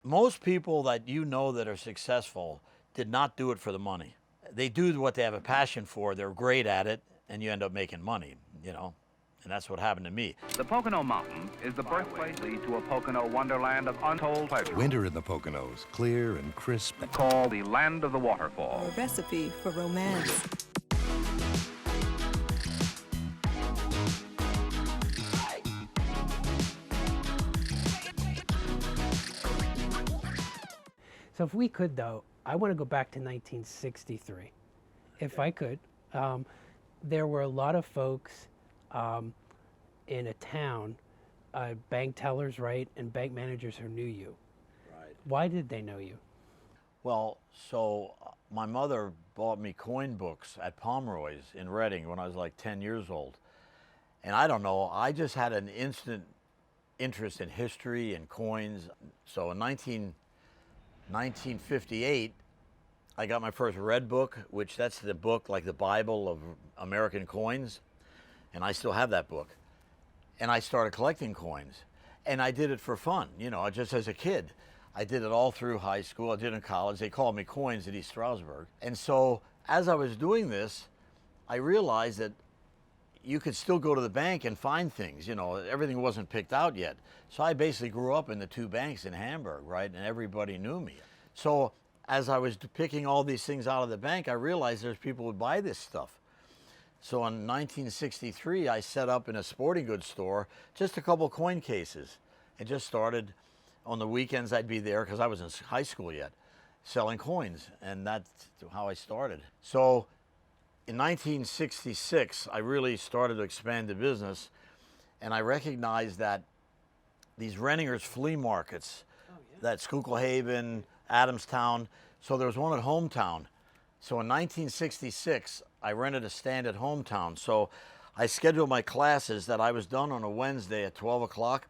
Most people that you know that are successful did not do it for the money. They do what they have a passion for, they're great at it, and you end up making money, you know? And that's what happened to me. The Pocono Mountain is the birthplace to a Pocono wonderland of untold pleasure. Winter in the Poconos, clear and crisp. Called the land of the waterfall. A recipe for romance. So if we could, though, I want to go back to 1963. If I could. There were a lot of folks in a town, bank tellers, right, and bank managers who knew you. Right. Why did they know you? Well, so my mother bought me coin books at Pomeroy's in Reading when I was like 10 years old. And I don't know, I just had an instant interest in history and coins. So in 1958, I got my first red book, which that's the book like the Bible of American coins. And I still have that book. And I started collecting coins. And I did it for fun, you know, just as a kid. I did it all through high school. I did it in college. They called me Coins at East Stroudsburg. And so as I was doing this, I realized that you could still go to the bank and find things, you know, everything wasn't picked out yet. So I basically grew up in the two banks in Hamburg, right? And everybody knew me. So as I was picking all these things out of the bank, I realized there's people who would buy this stuff. So in 1963, I set up in a sporting goods store just a couple coin cases and just started. On the weekends, I'd be there because I was in high school yet, selling coins, and that's how I started. So in 1966, I really started to expand the business, and I recognized that these Renninger's flea markets, that Schuylkill Haven, Adamstown, so there was one at Hometown. So in 1966, I rented a stand at Hometown. So I scheduled my classes that I was done on a Wednesday at 12 o'clock.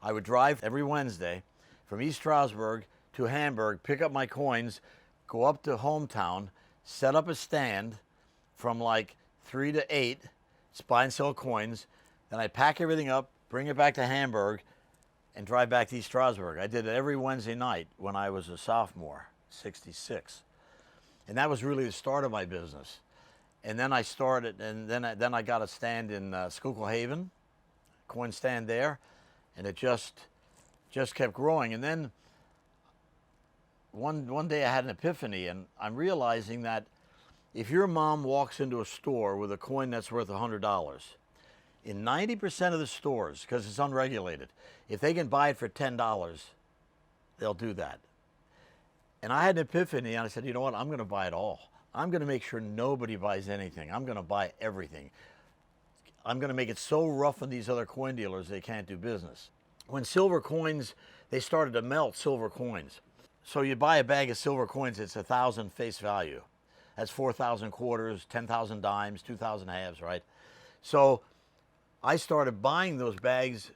I would drive every Wednesday from East Stroudsburg to Hamburg, pick up my coins, go up to Hometown, set up a stand from like 3 to 8, buy and sell coins. Then I'd pack everything up, bring it back to Hamburg, and drive back to East Stroudsburg. I did it every Wednesday night when I was a sophomore, 66. And that was really the start of my business. And then I started, and then I got a stand in Schuylkill Haven, coin stand there, and it just kept growing. And then one day I had an epiphany, and I'm realizing that if your mom walks into a store with a coin that's worth $100, in 90% of the stores, because it's unregulated, if they can buy it for $10, they'll do that. And I had an epiphany, and I said, you know what, I'm going to buy it all. I'm going to make sure nobody buys anything. I'm going to buy everything. I'm going to make it so rough on these other coin dealers they can't do business. When silver coins, they started to melt silver coins. So you buy a bag of silver coins, it's 1,000 face value. That's 4,000 quarters, 10,000 dimes, 2,000 halves, right? So I started buying those bags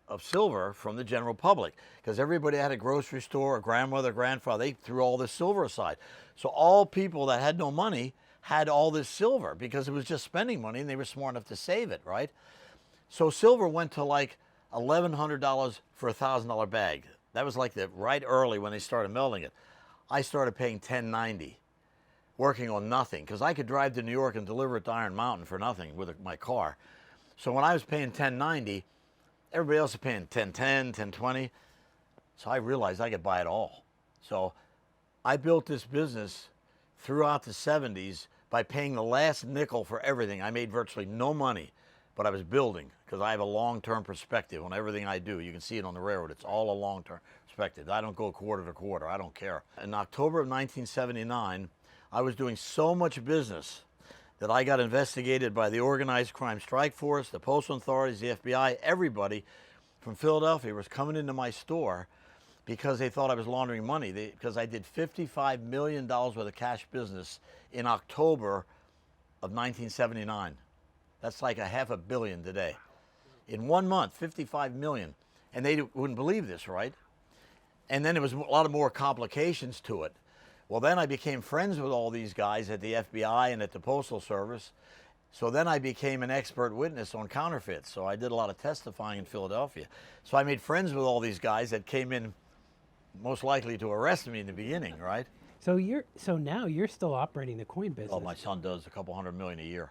of silver from the general public because everybody had a grocery store, a grandmother, grandfather, they threw all this silver aside. So all people that had no money had all this silver because it was just spending money and they were smart enough to save it, right? So silver went to like $1,100 for a $1,000 bag. That was like right early when they started melting it. I started paying $10.90, working on nothing because I could drive to New York and deliver it to Iron Mountain for nothing with my car. So when I was paying $10.90, everybody else was paying $10.10, $10.20. So I realized I could buy it all. So I built this business throughout the 70s by paying the last nickel for everything. I made virtually no money, but I was building because I have a long-term perspective on everything I do. You can see it on the railroad. It's all a long-term perspective. I don't go quarter to quarter. I don't care. In October of 1979, I was doing so much business that I got investigated by the Organized Crime Strike Force, the Postal Authorities, the FBI, everybody from Philadelphia was coming into my store because they thought I was laundering money. Because I did $55 million worth of cash business in October of 1979. That's like $500 million today. In 1 month, 55 million. And they wouldn't believe this, right? And then there was a lot of more complications to it. Well, then I became friends with all these guys at the FBI and at the Postal Service. So then I became an expert witness on counterfeits. So I did a lot of testifying in Philadelphia. So I made friends with all these guys that came in most likely to arrest me in the beginning, right? So now you're still operating the coin business. Oh, my son does a couple $100 million a year.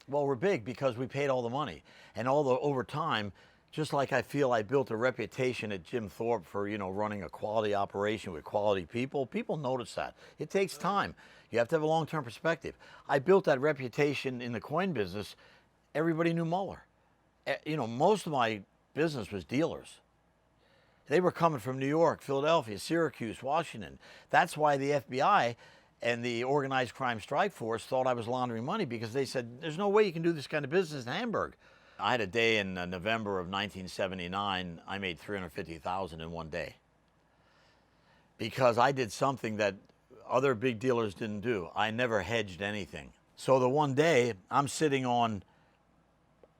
Well, we're big because we paid all the money, and over time, just like I feel I built a reputation at Jim Thorpe for, you know, running a quality operation with quality people. People notice that. It takes time. You have to have a long-term perspective. I built that reputation in the coin business. Everybody knew Muller. You know, most of my business was dealers. They were coming from New York, Philadelphia, Syracuse, Washington. That's why the FBI and the Organized Crime Strike Force thought I was laundering money, because they said, there's no way you can do this kind of business in Hamburg. I had a day in November of 1979, I made $350,000 in one day. Because I did something that other big dealers didn't do. I never hedged anything. So the one day, I'm sitting on,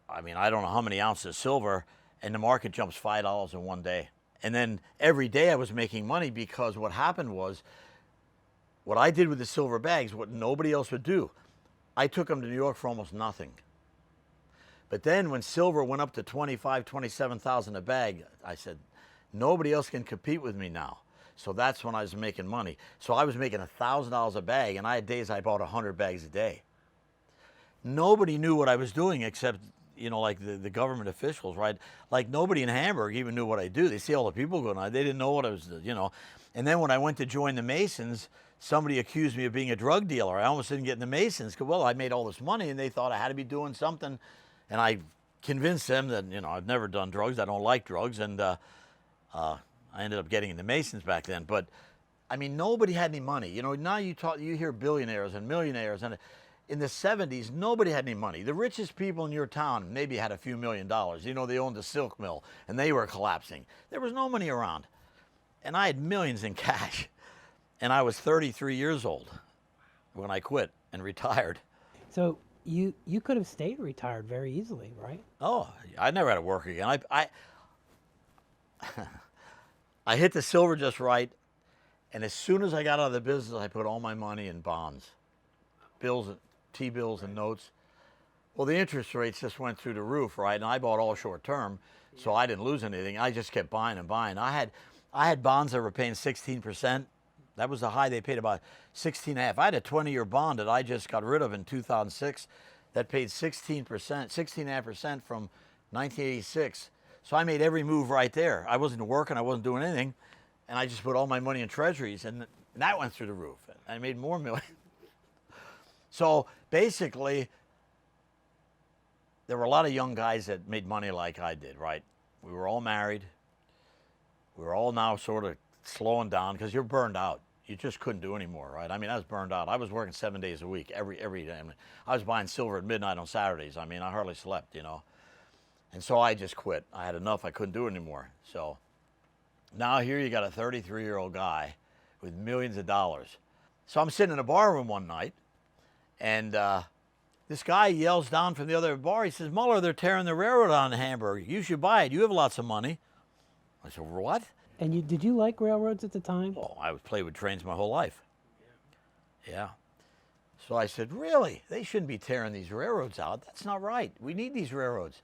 I mean, I don't know how many ounces of silver, and the market jumps $5 in one day. And then every day I was making money, because what happened was, what I did with the silver bags, what nobody else would do, I took them to New York for almost nothing. But then when silver went up to 25, 27,000 a bag, I said, nobody else can compete with me now. So that's when I was making money. So I was making $1,000 a bag, and I had days I bought 100 bags a day. Nobody knew what I was doing except, you know, like the government officials, right? Like nobody in Hamburg even knew what I do. They see all the people going on. They didn't know what I was, you know. And then when I went to join the Masons, somebody accused me of being a drug dealer. I almost didn't get in the Masons because, well, I made all this money, and they thought I had to be doing something. And I convinced them that, you know, I've never done drugs. I don't like drugs. And I ended up getting in the Masons back then. But, I mean, nobody had any money. You know, now you hear billionaires and millionaires. And in the 70s, nobody had any money. The richest people in your town maybe had a few $1 million. You know, they owned a silk mill, and they were collapsing. There was no money around. And I had millions in cash. And I was 33 years old when I quit and retired. So you could have stayed retired very easily, right? Oh, I never had to work again. I hit the silver just right, and as soon as I got out of the business, I put all my money in bonds, bills, T-bills, and notes. Well, the interest rates just went through the roof, right? And I bought all short term, so I didn't lose anything. I just kept buying and buying. I had bonds that were paying 16%. That was the high. They paid about 16.5. I had a 20-year bond that I just got rid of in 2006 that paid 16%, 16.5% from 1986. So I made every move right there. I wasn't working. I wasn't doing anything. And I just put all my money in treasuries, and that went through the roof. I made more million. So basically, there were a lot of young guys that made money like I did, right? We were all married. We were all now sort of slowing down because you're burned out. You just couldn't do anymore, right? I mean, I was burned out. I was working 7 days a week, every day. I mean, I was buying silver at midnight on Saturdays. I mean, I hardly slept, you know. And so I just quit. I had enough. I couldn't do it anymore. So now here you got a 33-year-old guy with millions of dollars. So I'm sitting in a bar room one night, and this guy yells down from the other bar. He says, "Muller, they're tearing the railroad on in Hamburg. You should buy it. You have lots of money." I said, "What?" And did you like railroads at the time? Oh, I played with trains my whole life. Yeah. So I said, "Really? They shouldn't be tearing these railroads out. That's not right. We need these railroads."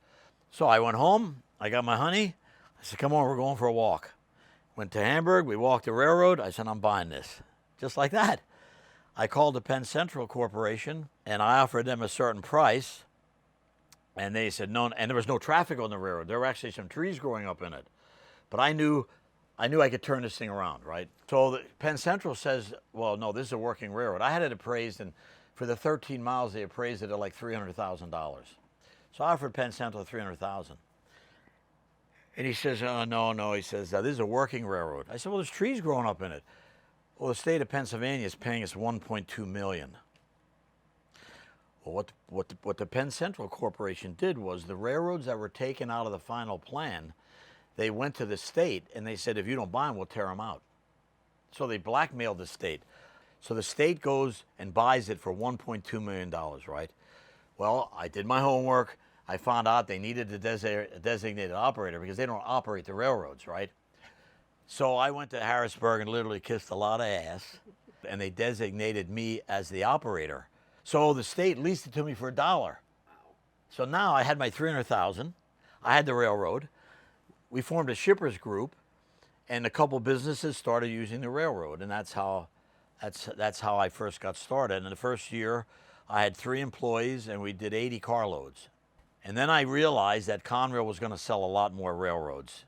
So I went home. I got my honey. I said, "Come on, we're going for a walk." Went to Hamburg. We walked the railroad. I said, "I'm buying this." Just like that. I called the Penn Central Corporation, and I offered them a certain price. And they said no, and there was no traffic on the railroad. There were actually some trees growing up in it. But I knew I could turn this thing around, right? So the Penn Central says, "Well, no, this is a working railroad." I had it appraised, and for the 13 miles, they appraised it at like $300,000. So I offered Penn Central $300,000. And he says, "Oh, no." He says, "This is a working railroad." I said, "Well, there's trees growing up in it." Well, the state of Pennsylvania is paying us $1.2 million. Well, what the Penn Central Corporation did was the railroads that were taken out of the final plan, they went to the state and they said, "If you don't buy them, we'll tear them out." So they blackmailed the state. So the state goes and buys it for $1.2 million, right? Well, I did my homework. I found out they needed a designated operator because they don't operate the railroads, right? So I went to Harrisburg and literally kissed a lot of ass, and they designated me as the operator. So the state leased it to me for $1. So now I had my $300,000. I had the railroad. We formed a shippers group, And a couple businesses started using the railroad, and that's how I first got started. And the first year, I had 3 employees, and we did 80 carloads. And then I realized that Conrail was going to sell a lot more railroads.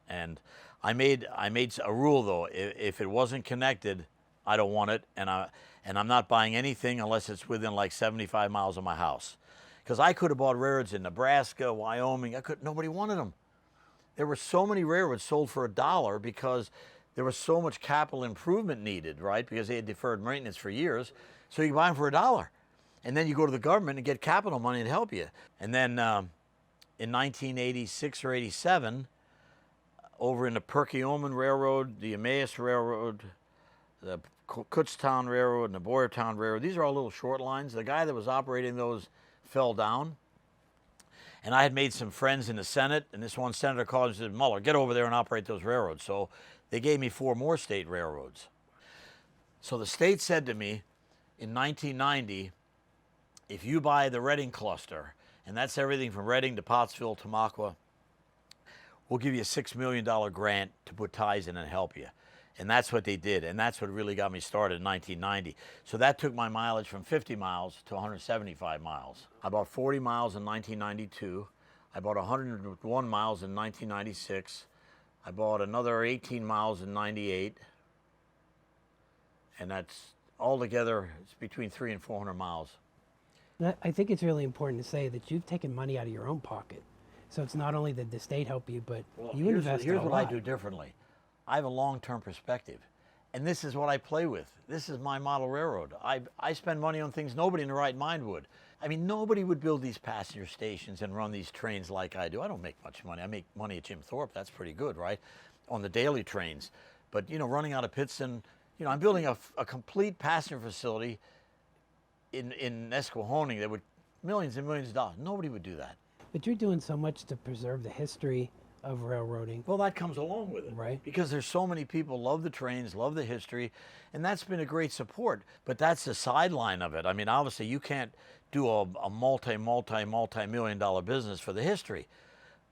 And I made a rule, though: if it wasn't connected, I don't want it, and I'm not buying anything unless it's within like 75 miles of my house. Because I could have bought railroads in Nebraska, Wyoming. Nobody wanted them. There were so many railroads sold for $1 because there was so much capital improvement needed, right? Because they had deferred maintenance for years. So you buy them for $1. And then you go to the government and get capital money to help you. And then in 1986 or 87, over in the Perkiomen Railroad, the Emmaus Railroad, the Kutztown Railroad, and the Boyertown Railroad, these are all little short lines. The guy that was operating those fell down. And I had made some friends in the Senate, and this one senator called and said, "Muller, get over there and operate those railroads." So they gave me 4 more state railroads. So the state said to me in 1990, if you buy the Reading cluster, and that's everything from Reading to Pottsville to Tamaqua, we'll give you a $6 million grant to put ties in and help you. And that's what they did, and that's what really got me started in 1990. So that took my mileage from 50 miles to 175 miles. I bought 40 miles in 1992. I bought 101 miles in 1996. I bought another 18 miles in 98. And that's altogether, it's between 300 and 400 miles. I think it's really important to say that you've taken money out of your own pocket. So it's not only that the state help you, but you invest Here's a what lot. I do differently. I have a long-term perspective, and this is what I play with. This is my model railroad. I spend money on things nobody in their right mind would. I mean, nobody would build these passenger stations and run these trains like I do. I don't make much money. I make money at Jim Thorpe. That's pretty good, right? On the daily trains. But, running out of Pittston, I'm building a complete passenger facility in Esquehoning that would millions and millions of dollars. Nobody would do that. But you're doing so much to preserve the history of railroading. Well, that comes along with it. Right. Because there's so many people love the trains, love the history, and that's been a great support. But that's the sideline of it. I mean, obviously, you can't do a multi-million dollar business for the history.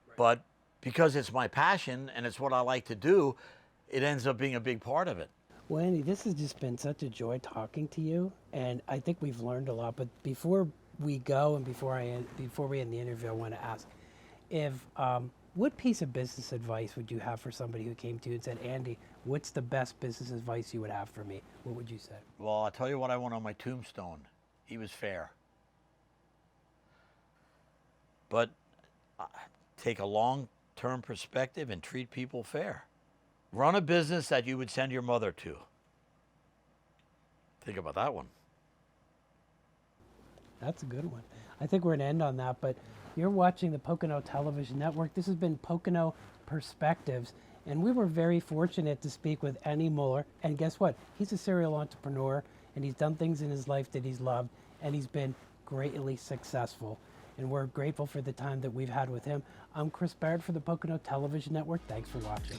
Right. But because it's my passion and it's what I like to do, it ends up being a big part of it. Well, Andy, this has just been such a joy talking to you, and I think we've learned a lot. But before we go and before we end the interview, I want to ask if what piece of business advice would you have for somebody who came to you and said, "Andy, what's the best business advice you would have for me?" What would you say? Well, I'll tell you what I want on my tombstone. He was fair. But take a long-term perspective and treat people fair. Run a business that you would send your mother to. Think about that one. That's a good one. I think we're going to end on that, but you're watching the Pocono Television Network. This has been Pocono Perspectives, and we were very fortunate to speak with Andy Muller. And guess what? He's a serial entrepreneur, and he's done things in his life that he's loved, and he's been greatly successful. And we're grateful for the time that we've had with him. I'm Chris Barrett for the Pocono Television Network. Thanks for watching.